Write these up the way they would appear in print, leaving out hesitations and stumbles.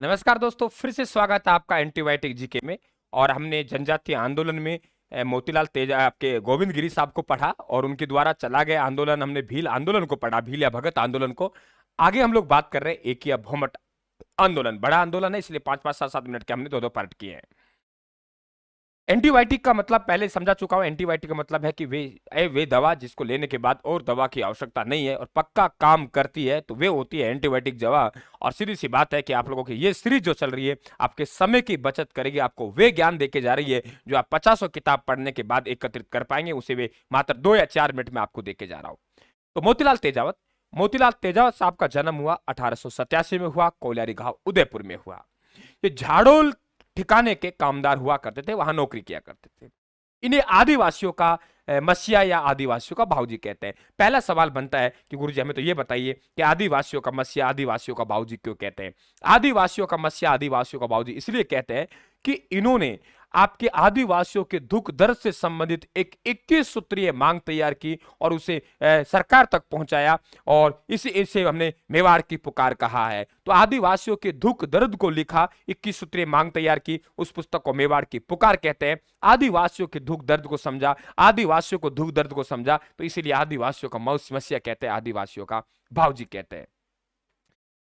नमस्कार दोस्तों, फिर से स्वागत है आपका एंटीबायोटिक जीके में। और हमने जनजातीय आंदोलन में मोतीलाल तेजा आपके गोविंद गिरी साहब को पढ़ा और उनके द्वारा चला गया आंदोलन, हमने भील आंदोलन को पढ़ा, भील या भगत आंदोलन को। आगे हम लोग बात कर रहे हैं एक या भौमट आंदोलन। बड़ा आंदोलन है, इसलिए 5-5, 7-7 मिनट के हमने दो पार्ट किए हैं। एंटीबायोटिक का मतलब पहले समझा चुका हूं। एंटीबायोटिक का मतलब है कि वे दवा जिसको लेने के बाद और दवा की आवश्यकता नहीं है और पक्का काम करती है, तो वे होती है एंटीबायोटिक दवा। और सीधी सी बात है कि आप लोगों की ये सीरीज जो चल रही है आपके समय की बचत करेगी, आपको वे ज्ञान देके जा रही है जो आप 50 किताब पढ़ने के बाद एकत्रित कर पाएंगे, उसे वे मात्र 2 या 4 मिनट में आपको देके जा रहा हूं। तो मोतीलाल तेजावत साहब का जन्म हुआ 1887 में हुआ, कोयलारी गांव उदयपुर में हुआ। ये झाड़ोल ठिकाने के कामदार हुआ करते थे, वहां नौकरी किया करते थे। इन्हें आदिवासियों का मसीहा या आदिवासियों का भाऊजी कहते हैं। पहला सवाल बनता है कि गुरुजी हमें तो ये बताइए कि आदिवासियों का मसीहा आदिवासियों का भाऊजी क्यों कहते हैं। आदिवासियों का मसीहा आदिवासियों का भाऊजी इसलिए कहते हैं कि इन्होंने आपके आदिवासियों के दुख दर्द से संबंधित एक 21 सूत्रीय मांग तैयार की और उसे सरकार तक पहुंचाया, और इसे हमने मेवाड़ की पुकार कहा है। तो आदिवासियों के दुख दर्द को लिखा, 21 सूत्रीय मांग तैयार की, उस पुस्तक को मेवाड़ की पुकार कहते हैं। आदिवासियों के दुख दर्द को समझा, आदिवासियों को दुख दर्द को समझा, तो इसीलिए आदिवासियों का मसीहा कहते हैं, आदिवासियों का भाऊजी कहते हैं।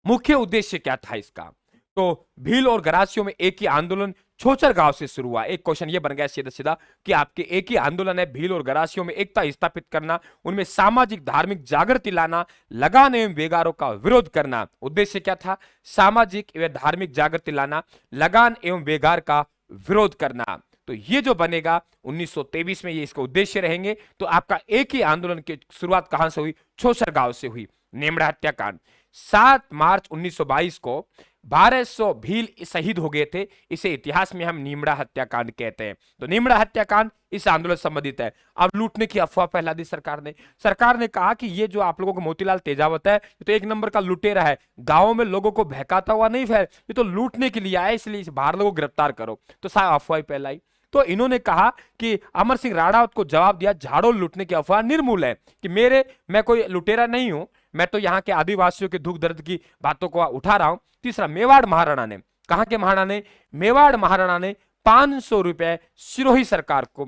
मुख्य उद्देश्य क्या था इसका? तो भील और गरासियों में एक ही आंदोलन छोचर गांव से शुरू हुआ। एक क्वेश्चन ये बन गया सीधा सीधा कि आपके एक ही आंदोलन है, भील और गरासियों में एकता स्थापित करना, उनमें सामाजिक धार्मिक जागृति लाना, लगान एवं बेगारों का विरोध करना। उद्देश्य क्या था? सामाजिक एवं धार्मिक जागृति लाना, लगान एवं बेगार का विरोध करना। तो ये जो बनेगा 1923 में, ये इसका उद्देश्य रहेंगे। तो आपका एक ही आंदोलन की शुरुआत कहां से हुई? छोचर गांव से हुई। नेमड़ा हत्याकांड 7 मार्च 1922 को 1200 भील शहीद हो गए थे, इसे इतिहास में हम नीमड़ा हत्याकांड कहते हैं। तो नीमड़ा हत्याकांड इस आंदोलन से संबंधित है। अब लूटने की अफवाह फैला दी सरकार ने कहा कि ये जो आप लोगों को मोतीलाल तेजावत है, ये तो एक नंबर का लुटेरा है, गांव में लोगों को बहकाता हुआ नहीं फैल, ये तो लूटने के लिए आया, इसलिए इस बाहर लोगों को गिरफ्तार करो। तो सारा अफवाह फैलाई। तो इन्होंने कहा कि अमर सिंह राणावत को जवाब दिया, झाड़ोल लूटने की अफवाह निर्मूल है, कि मैं कोई लुटेरा नहीं हूं, मैं तो यहाँ के आदिवासियों के दुख दर्द की बातों को उठा रहा हूं। तीसरा, मेवाड़ महाराणा ने, कहां के महाराणा ने? मेवाड़ महाराणा ने 500 रुपए सिरोही सरकार को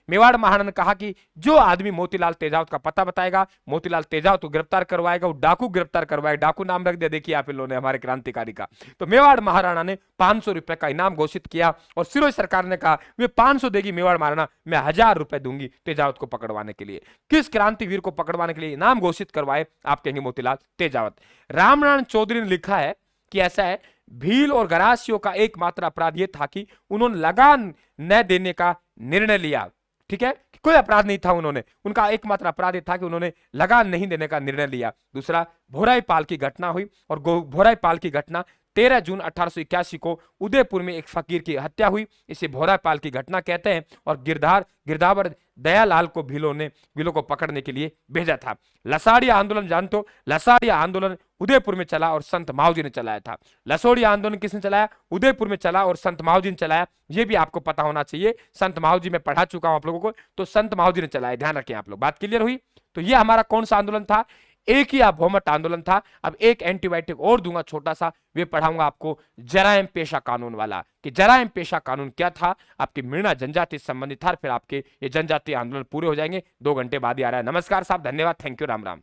मेवाड़ महाराणा ने कहा कि जो आदमी मोतीलाल तेजावत का पता बताएगा, मोतीलाल तेजावत को गिरफ्तार करवाएगा, वो डाकू गिरफ्तार करवाएगा। डाकू नाम रख दिया, देखिए आप इन लोगों ने, हमारे क्रांतिकारी का। तो मेवाड़ महाराणा ने 500 रुपए का इनाम घोषित किया और सिरोही सरकार ने कहा वे 500 देगी मेवाड़ महाराणा, मैं 1000 रुपए दूंगी तेजावत को पकड़वाने के लिए। किस क्रांतिवीर को पकड़वाने के लिए इनाम घोषित करवाए? आप कहेंगे मोतीलाल तेजावत। रामनारायण चौधरी ने लिखा है कि ऐसा है, भील और गरासियों का एकमात्र अपराध यह था कि उन्होंने लगान न देने का निर्णय लिया। ठीक है, कोई अपराध नहीं था, उनका एकमात्र अपराध यह था कि उन्होंने लगान नहीं देने का निर्णय लिया। दूसरा, भोराई पाल की घटना हुई, और भोराई पाल की घटना 13 जून 1881 को उदयपुर में एक फकीर की हत्या हुई, इसे भोराई पाल की घटना कहते हैं। और गिरधावर दयालाल को भीलों को पकड़ने के लिए भेजा था। लसाड़िया आंदोलन जानते हो? लसाड़िया आंदोलन उदयपुर में चला और संत मावजी ने चलाया था। लसोड़िया आंदोलन किसने चलाया? उदयपुर में चला और संत मावजी ने चलाया। ये भी आपको पता होना चाहिए, संत मावजी मैं पढ़ा चुका हूं आप लोगों को, तो संत मावजी ने चलाया, ध्यान रखें आप लोग। बात क्लियर हुई? तो ये हमारा कौन सा आंदोलन था? एक ही भौमट आंदोलन था। अब एक एंटीबायोटिक और दूंगा छोटा सा, वे पढ़ाऊंगा आपको जरायम पेशा कानून वाला, कि जरायम पेशा कानून क्या था, आपकी मृणा जनजाति संबंधित था। फिर आपके ये जनजातीय आंदोलन पूरे हो जाएंगे। 2 घंटे बाद ही आ रहा है। नमस्कार साहब, धन्यवाद, थैंक यू, राम राम।